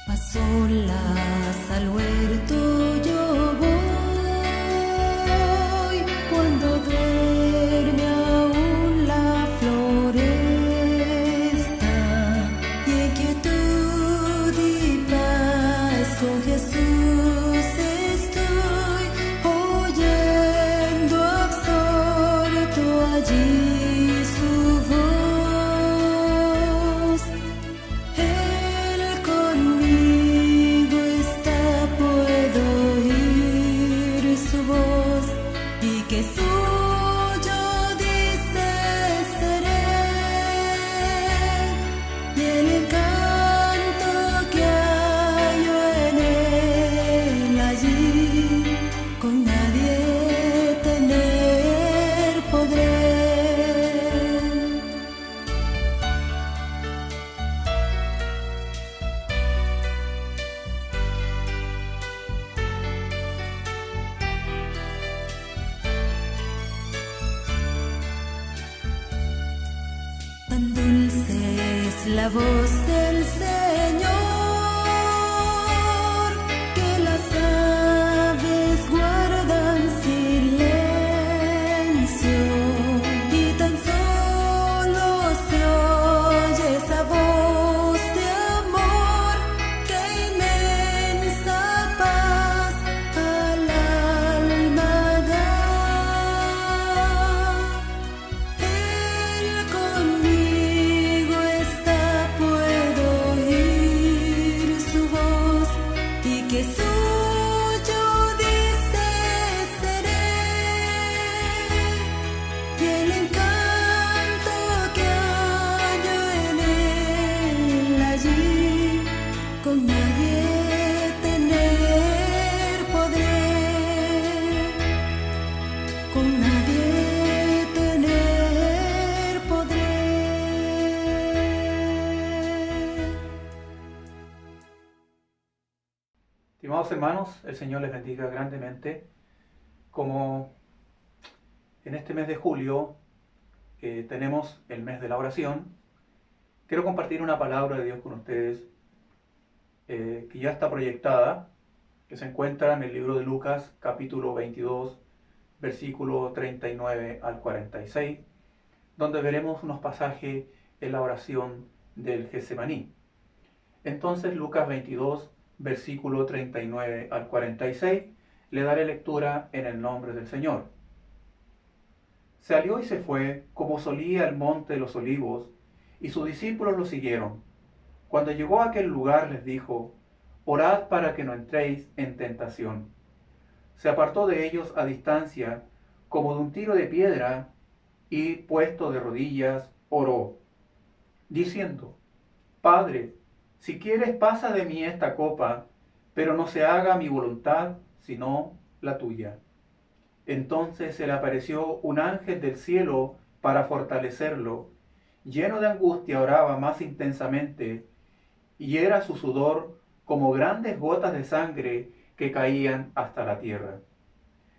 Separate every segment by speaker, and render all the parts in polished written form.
Speaker 1: A solas al huerto yo voy, cuando duerme aún la floresta, y en quietud y paz con Jesús estoy, oyendo absorto allí su voz. Él conmigo está, puedo oír su voz, y que suyo dice seré, y el encanto que hallo en él allí, con nadie tener podré. Tan dulce es la voz del Señor, que las aves guardan silencio, y tan solo se oye esa voz de amor, que inmensa paz al alma da. Él conmigo está, puedo oír su voz, y que suyo dice seré, y el encanto que hallo en él allí, con nadie tener podré, con nadie tener podré.
Speaker 2: Estimados hermanos, el Señor les bendiga grandemente. Como en este mes de julio tenemos el mes de la oración, quiero compartir una palabra de Dios con ustedes que ya está proyectada, que se encuentra en el libro de Lucas, capítulo 22, versículo 39 al 46, donde veremos unos pasajes en la oración del Getsemaní. Entonces, Lucas 22, versículo 39 al 46, le daré lectura en el nombre del Señor. Salió y se fue, como solía, al monte de los olivos, y sus discípulos lo siguieron. Cuando llegó a aquel lugar les dijo: orad para que no entréis en tentación. Se apartó de ellos a distancia, como de un tiro de piedra, y puesto de rodillas, oró, diciendo: Padre, si quieres, pasa de mí esta copa, pero no se haga mi voluntad, sino la tuya. Entonces se le apareció un ángel del cielo para fortalecerlo. Lleno de angustia oraba más intensamente, y era su sudor como grandes gotas de sangre que caían hasta la tierra.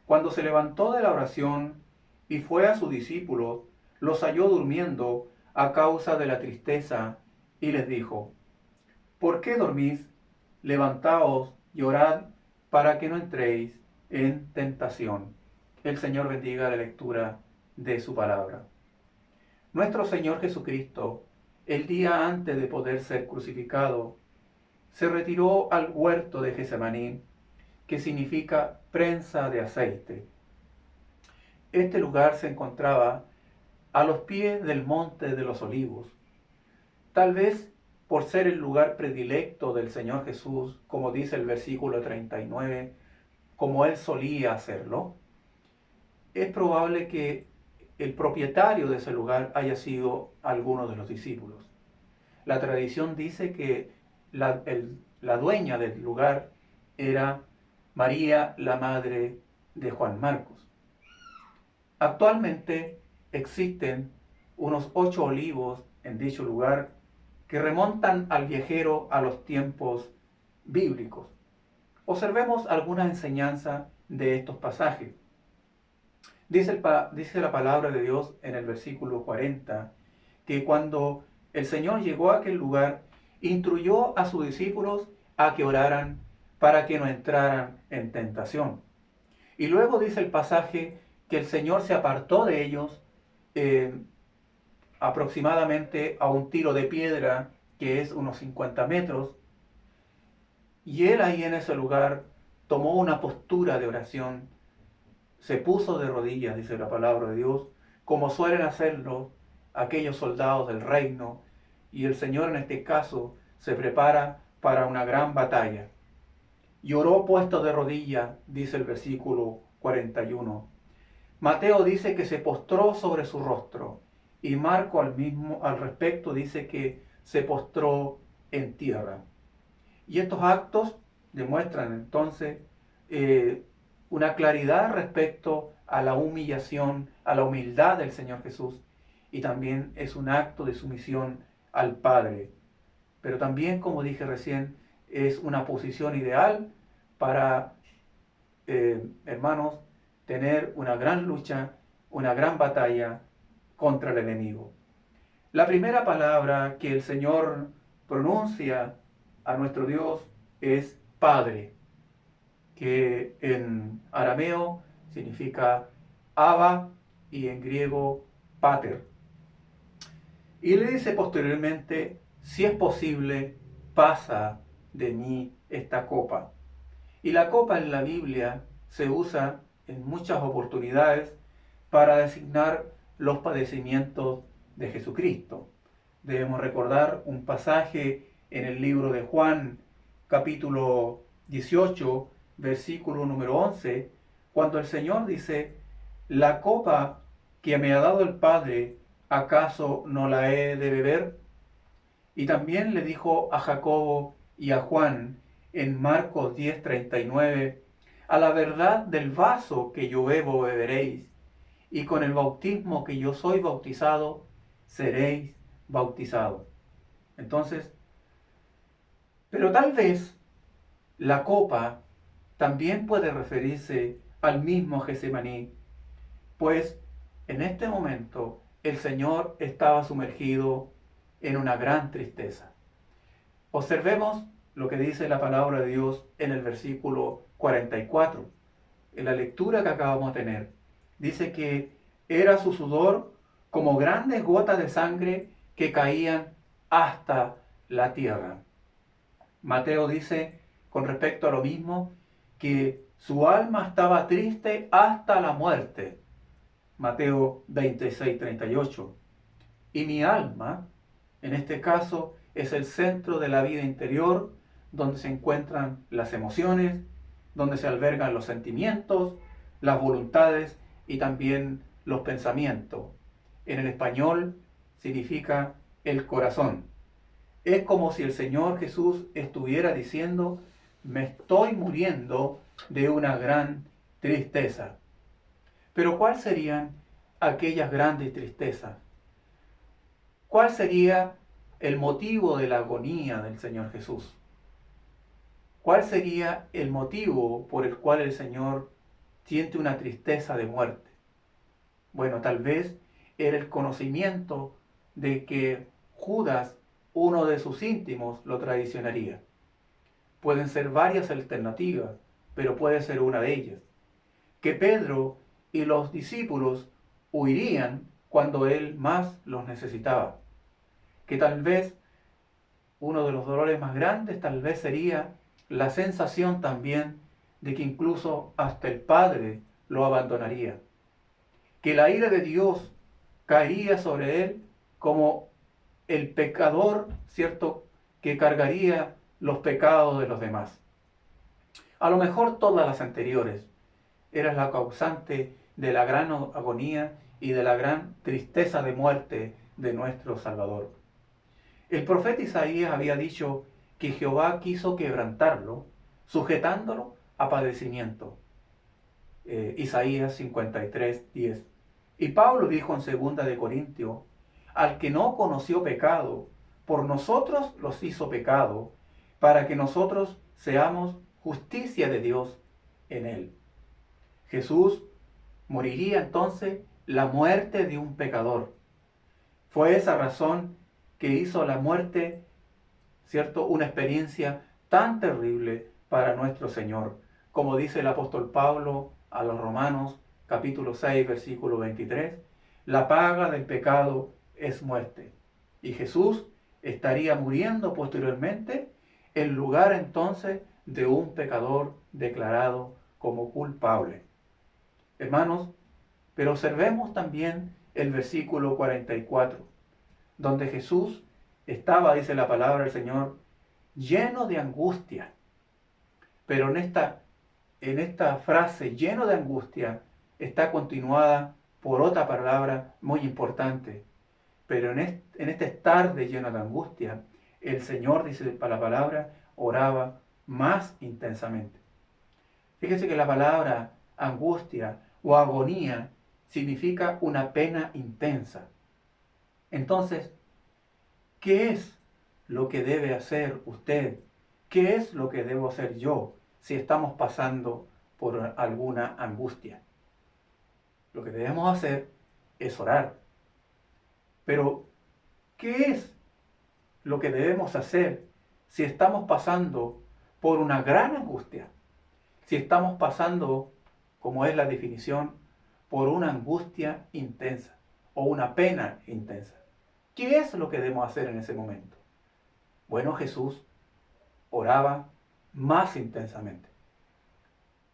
Speaker 2: Cuando se levantó de la oración y fue a sus discípulos, los halló durmiendo a causa de la tristeza, y les dijo: ¿por qué dormís? Levantaos y orad para que no entréis en tentación. El Señor bendiga la lectura de su palabra. Nuestro Señor Jesucristo, el día antes de poder ser crucificado, se retiró al huerto de Getsemaní, que significa prensa de aceite. Este lugar se encontraba a los pies del monte de los olivos. Tal vez por ser el lugar predilecto del Señor Jesús, como dice el versículo 39, como Él solía hacerlo, es probable que el propietario de ese lugar haya sido alguno de los discípulos. La tradición dice que la dueña del lugar era María, la madre de Juan Marcos. Actualmente existen unos 8 olivos en dicho lugar que remontan al viajero a los tiempos bíblicos. Observemos alguna enseñanza de estos pasajes. Dice la palabra de Dios en el versículo 40 que cuando el Señor llegó a aquel lugar, instruyó a sus discípulos a que oraran para que no entraran en tentación. Y luego dice el pasaje que el Señor se apartó de ellos aproximadamente a un tiro de piedra, que es unos 50 metros, y él ahí en ese lugar tomó una postura de oración, se puso de rodillas, dice la palabra de Dios, como suelen hacerlo aquellos soldados del reino, y el Señor en este caso se prepara para una gran batalla. Y oró puesto de rodillas, dice el versículo 41. Mateo dice que se postró sobre su rostro, y Marco al respecto dice que se postró en tierra. Y estos actos demuestran entonces una claridad respecto a la humillación, a la humildad del Señor Jesús, y también es un acto de sumisión al Padre. Pero también, como dije recién, es una posición ideal para, hermanos, tener una gran lucha, una gran batalla contra el enemigo. La primera palabra que el Señor pronuncia a nuestro Dios es Padre, que en arameo significa Abba y en griego Pater. Y le dice posteriormente, si es posible, pasa de mí esta copa. Y la copa en la Biblia se usa en muchas oportunidades para designar los padecimientos de Jesucristo. Debemos recordar un pasaje en el libro de Juan, capítulo 18, versículo número 11, cuando el Señor dice, la copa que me ha dado el Padre, ¿acaso no la he de beber? Y también le dijo a Jacobo y a Juan en Marcos 10:39, a la verdad del vaso que yo bebo beberéis, y con el bautismo que yo soy bautizado, seréis bautizados. Entonces, pero tal vez la copa también puede referirse al mismo Getsemaní, pues en este momento el Señor estaba sumergido en una gran tristeza. Observemos lo que dice la palabra de Dios en el versículo 44. En la lectura que acabamos de tener, dice que era su sudor como grandes gotas de sangre que caían hasta la tierra. Mateo dice con respecto a lo mismo que su alma estaba triste hasta la muerte. Mateo 26:38. Y mi alma, en este caso, es el centro de la vida interior, donde se encuentran las emociones, donde se albergan los sentimientos, las voluntades y también los pensamientos. En el español significa el corazón. Es como si el Señor Jesús estuviera diciendo, me estoy muriendo de una gran tristeza. Pero ¿cuáles serían aquellas grandes tristezas? ¿Cuál sería el motivo de la agonía del Señor Jesús? ¿Cuál sería el motivo por el cual el Señor siente una tristeza de muerte? Bueno, tal vez era el conocimiento de que Judas, uno de sus íntimos, lo traicionaría. Pueden ser varias alternativas, pero puede ser una de ellas. Que Pedro y los discípulos huirían cuando él más los necesitaba. Que tal vez uno de los dolores más grandes tal vez sería la sensación también de que incluso hasta el Padre lo abandonaría. Que la ira de Dios caería sobre él como el pecador, ¿cierto?, que cargaría los pecados de los demás. A lo mejor todas las anteriores eran la causante de la gran agonía y de la gran tristeza de muerte de nuestro Salvador. El profeta Isaías había dicho que Jehová quiso quebrantarlo, sujetándolo a padecimiento. Isaías 53:10. Y Pablo dijo en 2 de Corintios, al que no conoció pecado, por nosotros los hizo pecado, para que nosotros seamos justicia de Dios en él. Jesús moriría entonces la muerte de un pecador. Fue esa razón que hizo la muerte, ¿cierto?, una experiencia tan terrible para nuestro Señor. Como dice el apóstol Pablo a los Romanos, capítulo 6, versículo 23, la paga del pecado es muerte. Y Jesús estaría muriendo posteriormente en lugar entonces de un pecador declarado como culpable. Hermanos, pero observemos también el versículo 44, donde Jesús estaba, dice la palabra del Señor, lleno de angustia. Pero en esta frase, lleno de angustia, está continuada por otra palabra muy importante. Pero en este estar de lleno de angustia, el Señor, dice para la palabra, oraba más intensamente. Fíjese que la palabra angustia o agonía significa una pena intensa. Entonces, ¿qué es lo que debe hacer usted? ¿Qué es lo que debo hacer yo si estamos pasando por alguna angustia? Lo que debemos hacer es orar. Pero, ¿qué es lo que debemos hacer si estamos pasando por una gran angustia? Si estamos pasando, como es la definición, por una angustia intensa o una pena intensa. ¿Qué es lo que debemos hacer en ese momento? Bueno, Jesús oraba más intensamente.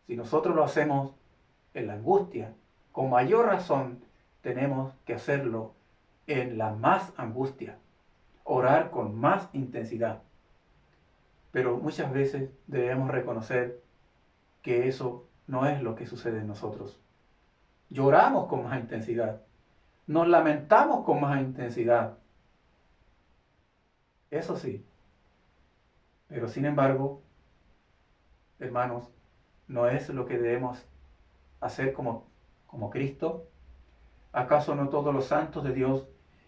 Speaker 2: Si nosotros lo hacemos en la angustia, con mayor razón tenemos que hacerlo en la más angustia, orar con más intensidad. Pero muchas veces debemos reconocer que eso no es lo que sucede en nosotros. Lloramos con más intensidad, nos lamentamos con más intensidad. Eso sí, pero sin embargo, hermanos, no es lo que debemos hacer como Cristo. ¿Acaso no todos los santos de Dios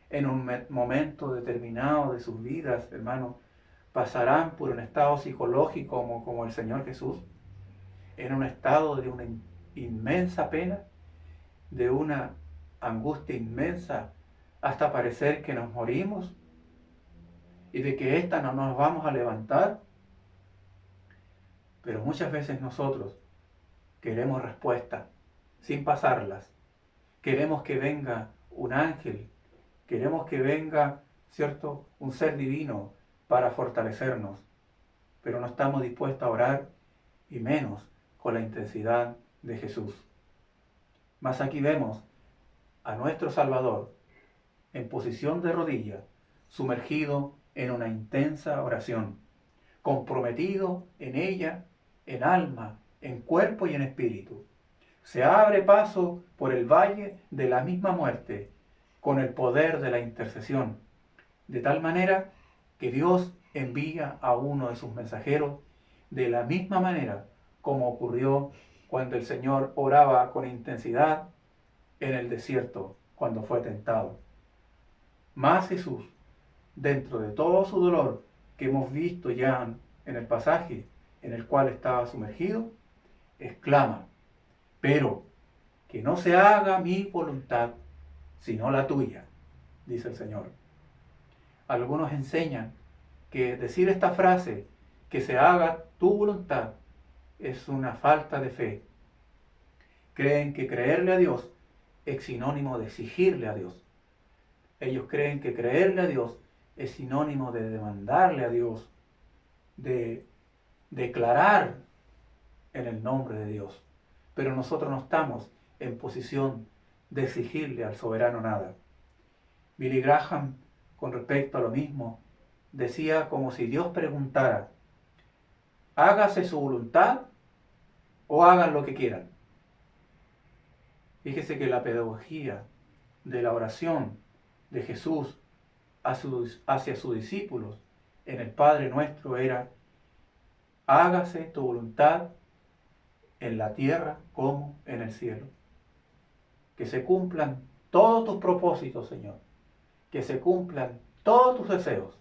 Speaker 2: en un momento determinado de sus vidas, hermanos, pasarán por un estado psicológico como el Señor Jesús? En un estado de una inmensa pena, de una angustia inmensa, hasta parecer que nos morimos y de que ésta no nos vamos a levantar. Pero muchas veces nosotros queremos respuesta sin pasarlas. Queremos que venga un ángel, queremos que venga, ¿cierto?, un ser divino para fortalecernos, pero no estamos dispuestos a orar, y menos con la intensidad de Jesús. Mas aquí vemos a nuestro Salvador en posición de rodilla, sumergido en una intensa oración, comprometido en ella, en alma, en cuerpo y en espíritu. Se abre paso por el valle de la misma muerte con el poder de la intercesión, de tal manera que Dios envía a uno de sus mensajeros de la misma manera como ocurrió cuando el Señor oraba con intensidad en el desierto cuando fue tentado. Mas Jesús, dentro de todo su dolor que hemos visto ya en el pasaje en el cual estaba sumergido, exclama: pero que no se haga mi voluntad, sino la tuya, dice el Señor. Algunos enseñan que decir esta frase, que se haga tu voluntad, es una falta de fe. Creen que creerle a Dios es sinónimo de exigirle a Dios. Ellos creen que creerle a Dios es sinónimo de demandarle a Dios, de declarar en el nombre de Dios. Pero nosotros no estamos en posición de exigirle al soberano nada. Billy Graham, con respecto a lo mismo, decía como si Dios preguntara: hágase su voluntad o hagan lo que quieran. Fíjese que la pedagogía de la oración de Jesús hacia sus discípulos en el Padre Nuestro era: hágase tu voluntad en la tierra como en el cielo. Que se cumplan todos tus propósitos, Señor. Que se cumplan todos tus deseos.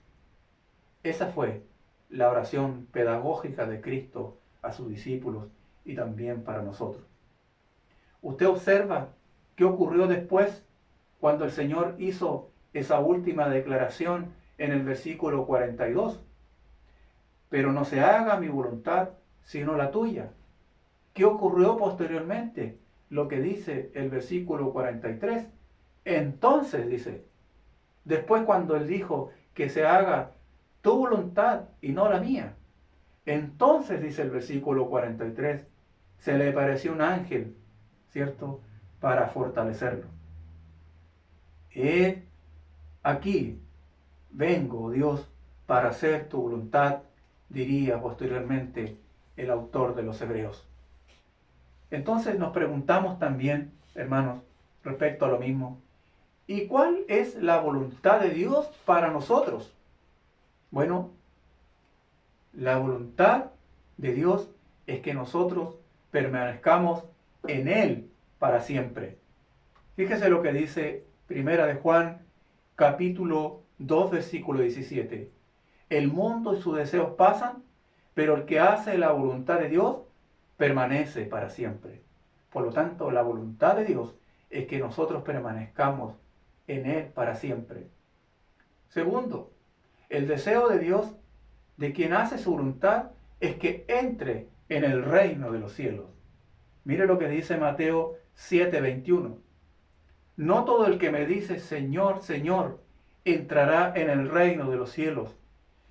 Speaker 2: Esa fue la oración pedagógica de Cristo a sus discípulos y también para nosotros. Usted observa qué ocurrió después cuando el Señor hizo esa última declaración en el versículo 42. pero no se haga mi voluntad, sino la tuya. ¿Qué ocurrió posteriormente? Lo que dice el versículo 43. Entonces, dice, después cuando él dijo que se haga tu voluntad y no la mía, entonces, dice el versículo 43, se le apareció un ángel, ¿cierto?, para fortalecerlo. Aquí vengo, Dios, para hacer tu voluntad, diría posteriormente el autor de los Hebreos. Entonces nos preguntamos también, hermanos, respecto a lo mismo, ¿y cuál es la voluntad de Dios para nosotros? Bueno, la voluntad de Dios es que nosotros permanezcamos en Él para siempre. Fíjese lo que dice Primera de Juan, capítulo 2, versículo 17. El mundo y sus deseos pasan, pero el que hace la voluntad de Dios permanece para siempre. Por lo tanto, la voluntad de Dios es que nosotros permanezcamos en Él para siempre. Segundo, el deseo de Dios, de quien hace su voluntad, es que entre en el reino de los cielos. Mire lo que dice Mateo 7:21. No todo el que me dice Señor, Señor, entrará en el reino de los cielos,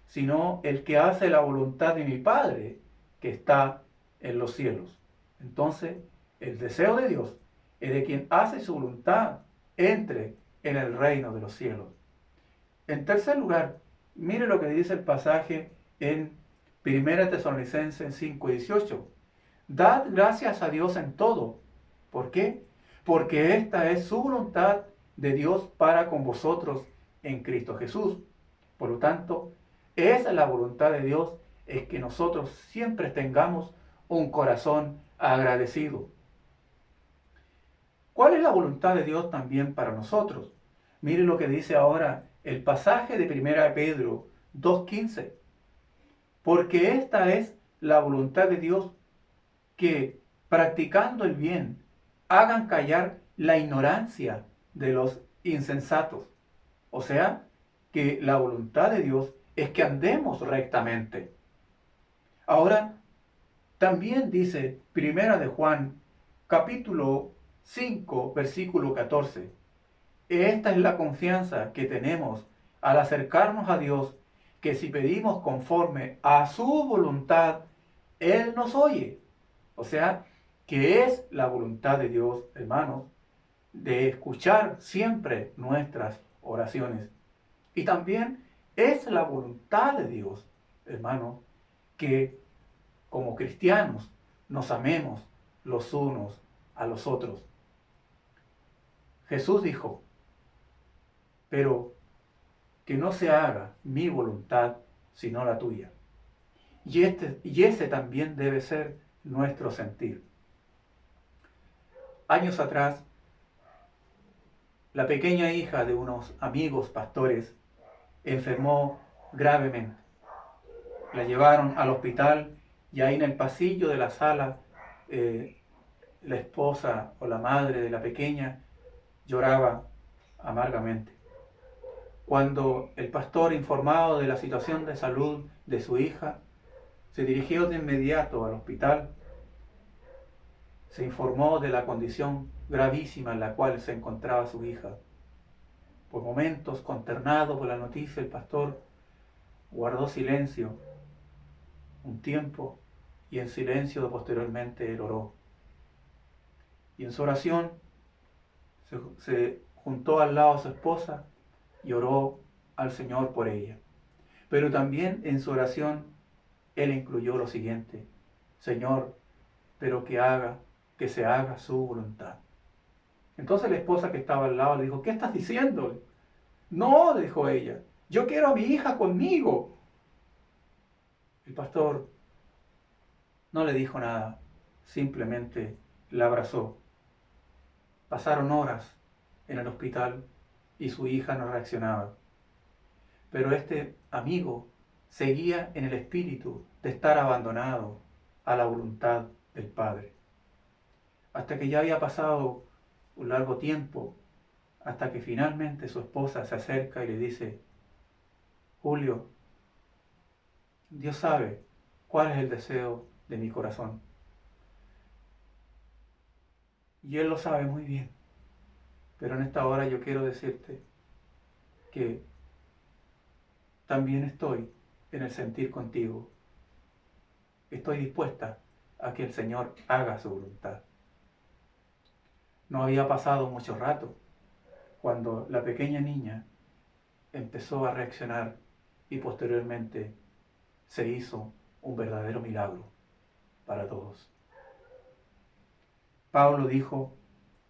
Speaker 2: sino el que hace la voluntad de mi Padre que está en los cielos. Entonces, el deseo de Dios es de quien hace su voluntad entre en el reino de los cielos. En tercer lugar, mire lo que dice el pasaje en 1 Tesalonicenses 5:18. Dad gracias a Dios en todo. ¿Por qué? Porque esta es su voluntad de Dios para con vosotros en Cristo Jesús. Por lo tanto, esa es la voluntad de Dios, es que nosotros siempre tengamos un corazón agradecido. ¿Cuál es la voluntad de Dios también para nosotros? Mire lo que dice ahora el pasaje de 1 Pedro 2:15. Porque esta es la voluntad de Dios, que practicando el bien hagan callar la ignorancia de los insensatos. O sea, que la voluntad de Dios es que andemos rectamente. Ahora, también dice 1 de Juan, capítulo 5, versículo 14. Esta es la confianza que tenemos al acercarnos a Dios, que si pedimos conforme a su voluntad, Él nos oye. O sea, que es la voluntad de Dios, hermanos, de escuchar siempre nuestras oraciones. Y también es la voluntad de Dios, hermanos, que como cristianos nos amemos los unos a los otros. Jesús dijo, pero que no se haga mi voluntad, sino la tuya. Y ese también debe ser nuestro sentir. Años atrás, la pequeña hija de unos amigos pastores enfermó gravemente. La llevaron al hospital y ahí en el pasillo de la sala, la esposa o la madre de la pequeña lloraba amargamente. Cuando el pastor, informado de la situación de salud de su hija, se dirigió de inmediato al hospital, se informó de la condición gravísima en la cual se encontraba su hija. Por momentos, consternado por la noticia, el pastor guardó silencio un tiempo y en silencio posteriormente él oró. Y en su oración se juntó al lado a su esposa y oró al Señor por ella. Pero también en su oración él incluyó lo siguiente: Señor, pero que se haga su voluntad. Entonces la esposa que estaba al lado le dijo, ¿qué estás diciendo? No, dijo ella, yo quiero a mi hija conmigo. El pastor no le dijo nada, simplemente la abrazó. Pasaron horas en el hospital y su hija no reaccionaba. Pero este amigo seguía en el espíritu de estar abandonado a la voluntad del Padre. Hasta que ya había pasado un largo tiempo, hasta que finalmente su esposa se acerca y le dice, Julio, Dios sabe cuál es el deseo de mi corazón. Y Él lo sabe muy bien. Pero en esta hora yo quiero decirte que también estoy en el sentir contigo. Estoy dispuesta a que el Señor haga su voluntad. No había pasado mucho rato cuando la pequeña niña empezó a reaccionar y posteriormente se hizo un verdadero milagro para todos. Pablo dijo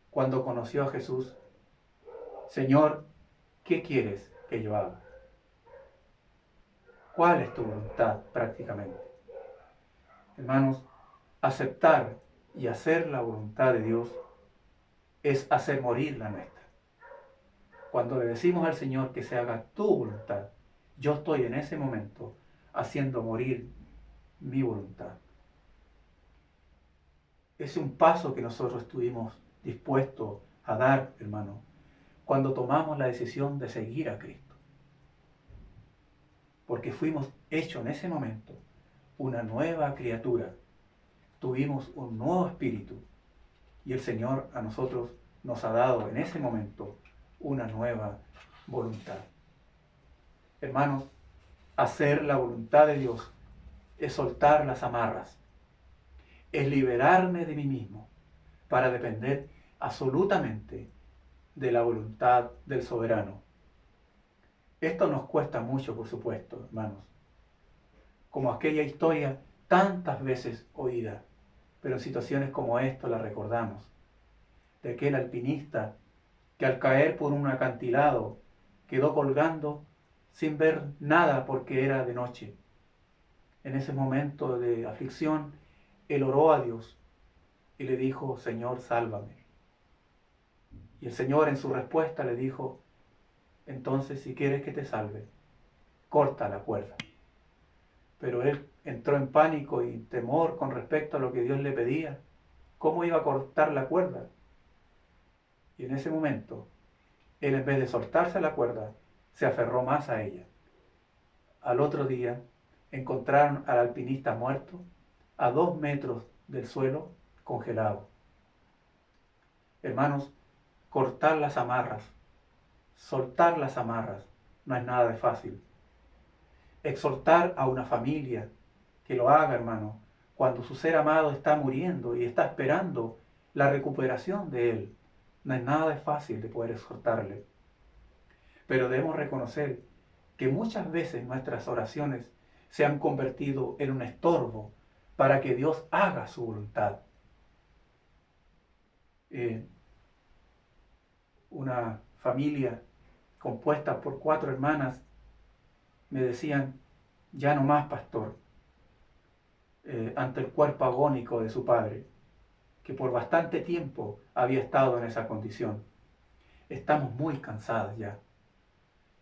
Speaker 2: cuando conoció a Jesús: Señor, ¿qué quieres que yo haga? ¿Cuál es tu voluntad prácticamente? Hermanos, aceptar y hacer la voluntad de Dios es hacer morir la nuestra. Cuando le decimos al Señor que se haga tu voluntad, yo estoy en ese momento haciendo morir mi voluntad. Es un paso que nosotros estuvimos dispuestos a dar, hermano, cuando tomamos la decisión de seguir a Cristo. Porque fuimos hechos en ese momento una nueva criatura. Tuvimos un nuevo espíritu y el Señor a nosotros nos ha dado en ese momento una nueva voluntad. Hermanos, hacer la voluntad de Dios es soltar las amarras, es liberarme de mí mismo para depender absolutamente de la voluntad del soberano. Esto nos cuesta mucho, por supuesto, hermanos, como aquella historia tantas veces oída, pero en situaciones como esta la recordamos, de aquel alpinista que al caer por un acantilado quedó colgando sin ver nada porque era de noche. En ese momento de aflicción, él oró a Dios y le dijo: Señor, sálvame. Y el Señor en su respuesta le dijo: entonces, si quieres que te salve, corta la cuerda. Pero él entró en pánico y temor con respecto a lo que Dios le pedía. ¿Cómo iba a cortar la cuerda? Y en ese momento, él, en vez de soltarse la cuerda, se aferró más a ella. Al otro día, encontraron al alpinista muerto a 2 metros del suelo, congelado. Hermanos, cortar las amarras, soltar las amarras, no es nada de fácil. Exhortar a una familia que lo haga, hermano, cuando su ser amado está muriendo y está esperando la recuperación de él, no es nada de fácil de poder exhortarle. Pero debemos reconocer que muchas veces nuestras oraciones se han convertido en un estorbo para que Dios haga su voluntad. Una familia compuesta por 4 hermanas me decían: ya no más, pastor, ante el cuerpo agónico de su padre, que por bastante tiempo había estado en esa condición. Estamos muy cansadas ya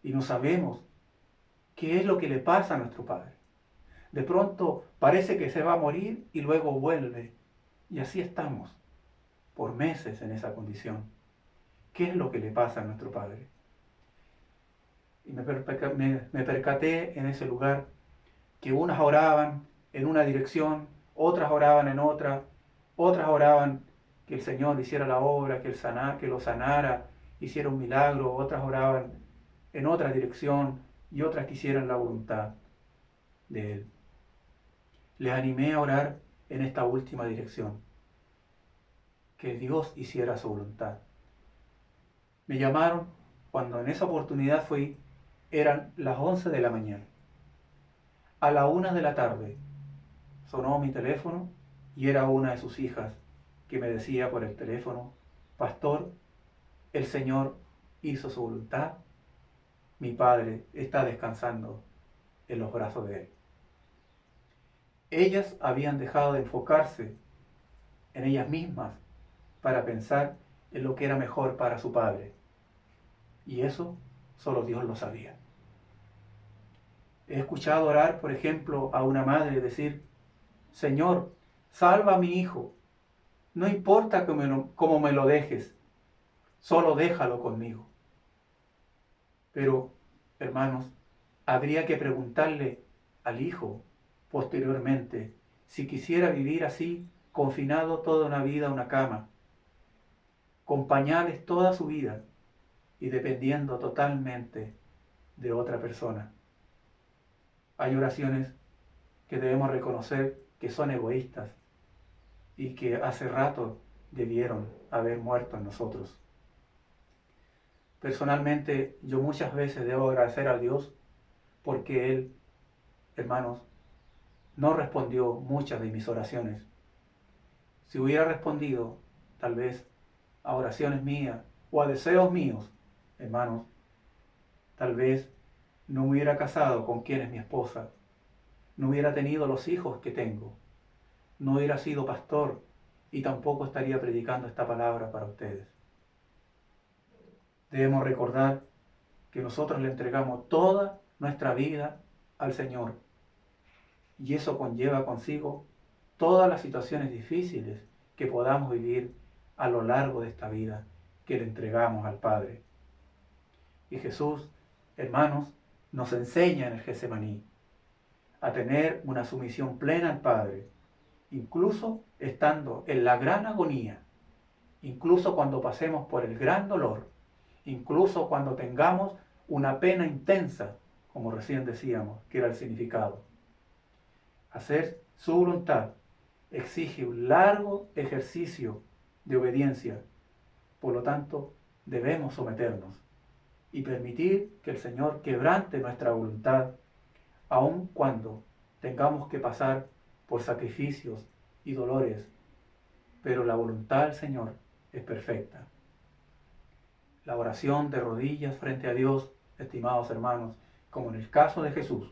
Speaker 2: y no sabemos qué es lo que le pasa a nuestro padre. De pronto parece que se va a morir y luego vuelve, y así estamos por meses en esa condición. ¿Qué es lo que le pasa a nuestro padre? Y me percaté en ese lugar que unas oraban en una dirección, otras oraban en otra, otras oraban que el Señor hiciera la obra, que lo sanara, hiciera un milagro, otras oraban en otra dirección y otras quisieran la voluntad de Él. Les animé a orar en esta última dirección, que Dios hiciera su voluntad. Me llamaron cuando en esa oportunidad fui, eran las 11 de la mañana. A la 1 de la tarde sonó mi teléfono y era una de sus hijas que me decía por el teléfono: pastor, el Señor hizo su voluntad, mi padre está descansando en los brazos de Él. Ellas habían dejado de enfocarse en ellas mismas para pensar en lo que era mejor para su padre. Y eso solo Dios lo sabía. He escuchado orar, por ejemplo, a una madre decir: Señor, salva a mi hijo. No importa cómo me lo dejes, solo déjalo conmigo. Pero, hermanos, habría que preguntarle al hijo posteriormente, si quisiera vivir así, confinado toda una vida a una cama, con pañales toda su vida y dependiendo totalmente de otra persona. Hay oraciones que debemos reconocer que son egoístas y que hace rato debieron haber muerto en nosotros. Personalmente, yo muchas veces debo agradecer a Dios porque Él, hermanos, no respondió muchas de mis oraciones. Si hubiera respondido, tal vez, a oraciones mías o a deseos míos, hermanos, tal vez no me hubiera casado con quien es mi esposa, no hubiera tenido los hijos que tengo, no hubiera sido pastor y tampoco estaría predicando esta palabra para ustedes. Debemos recordar que nosotros le entregamos toda nuestra vida al Señor y eso conlleva consigo todas las situaciones difíciles que podamos vivir a lo largo de esta vida que le entregamos al Padre. Y Jesús, hermanos, nos enseña en el Getsemaní a tener una sumisión plena al Padre, incluso estando en la gran agonía, incluso cuando pasemos por el gran dolor, incluso cuando tengamos una pena intensa, como recién decíamos, que era el significado. Hacer su voluntad exige un largo ejercicio de obediencia, por lo tanto debemos someternos y permitir que el Señor quebrante nuestra voluntad, aun cuando tengamos que pasar por sacrificios y dolores, pero la voluntad del Señor es perfecta. La oración de rodillas frente a Dios, estimados hermanos, como en el caso de Jesús,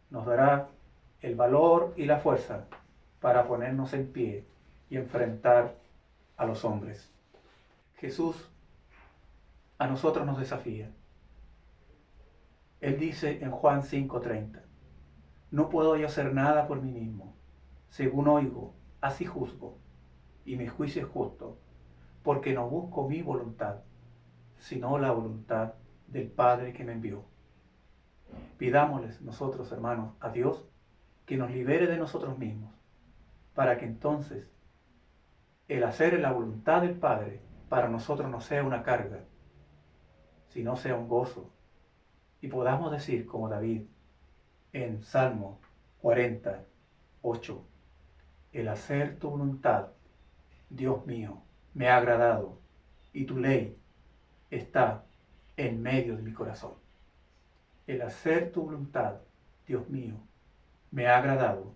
Speaker 2: nos dará el valor y la fuerza para ponernos en pie y enfrentar a los hombres. Jesús a nosotros nos desafía. Él dice en Juan 5:30, no puedo yo hacer nada por mí mismo, según oigo, así juzgo, y mi juicio es justo, porque no busco mi voluntad, sino la voluntad del Padre que me envió. Pidámosles nosotros, hermanos, a Dios que nos libere de nosotros mismos, para que entonces el hacer la voluntad del Padre para nosotros no sea una carga, sino sea un gozo, y podamos decir como David en Salmo 48, el hacer tu voluntad, Dios mío, me ha agradado, y tu ley está en medio de mi corazón. El hacer tu voluntad, Dios mío, me ha agradado,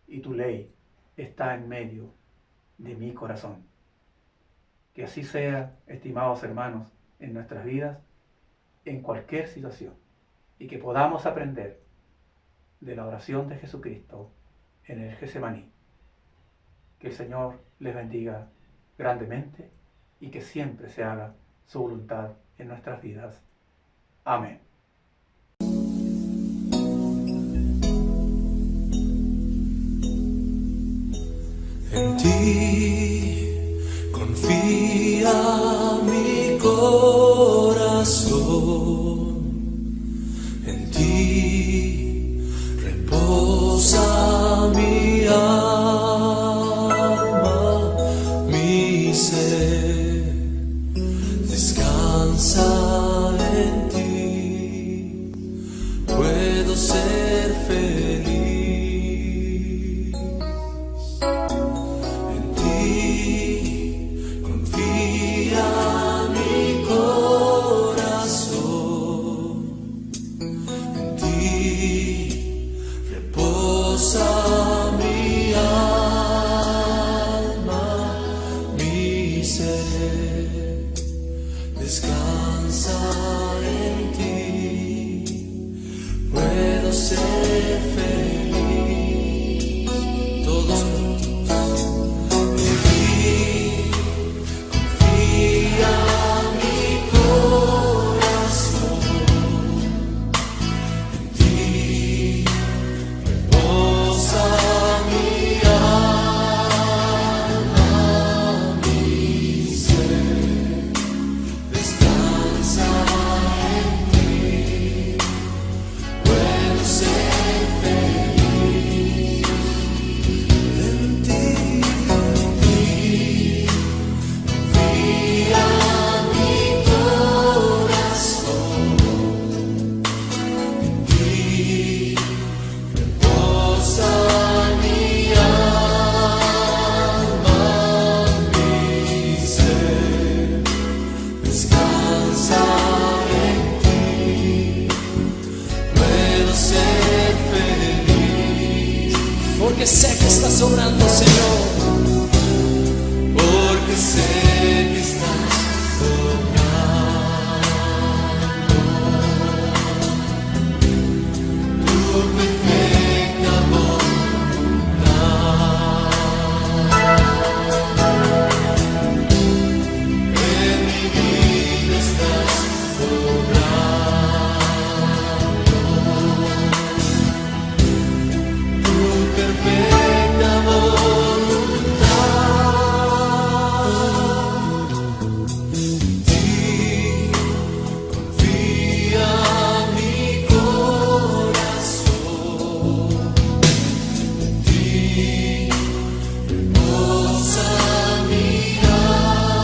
Speaker 2: y tu ley está en medio de mi corazón. Que así sea, estimados hermanos, en nuestras vidas, en cualquier situación, y que podamos aprender de la oración de Jesucristo en el Getsemaní. Que el Señor les bendiga grandemente y que siempre se haga su voluntad en nuestras vidas. Amén.
Speaker 3: En ti confía mi corazón, en ti reposa mi alma, mi ser descansa en ti, puedo ser feliz. Descansa en ti, puedo ser feliz. Todos juntos. En ti confía mi corazón, en ti reposa mi alma, mi ser. Descansa porque sé que estás obrando, Señor. Porque sé que estás obrando tu perfecta voluntad. En mi vida estás obrando tu perfecta voluntad. Ti confía mi corazón, ti reposa mi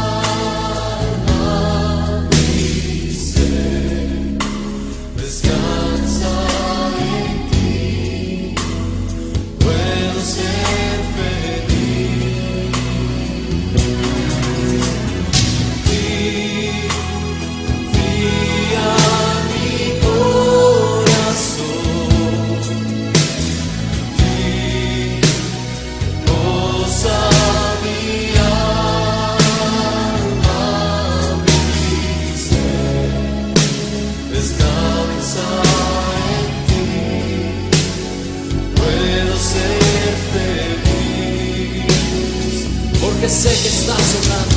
Speaker 3: alma, mi ser descansa en ti. Puedo ser feliz. Ti confía mi corazón, ti reposa mi alma, mi ser descansa en ti. Puedo ser feliz, porque sé que estás obrando.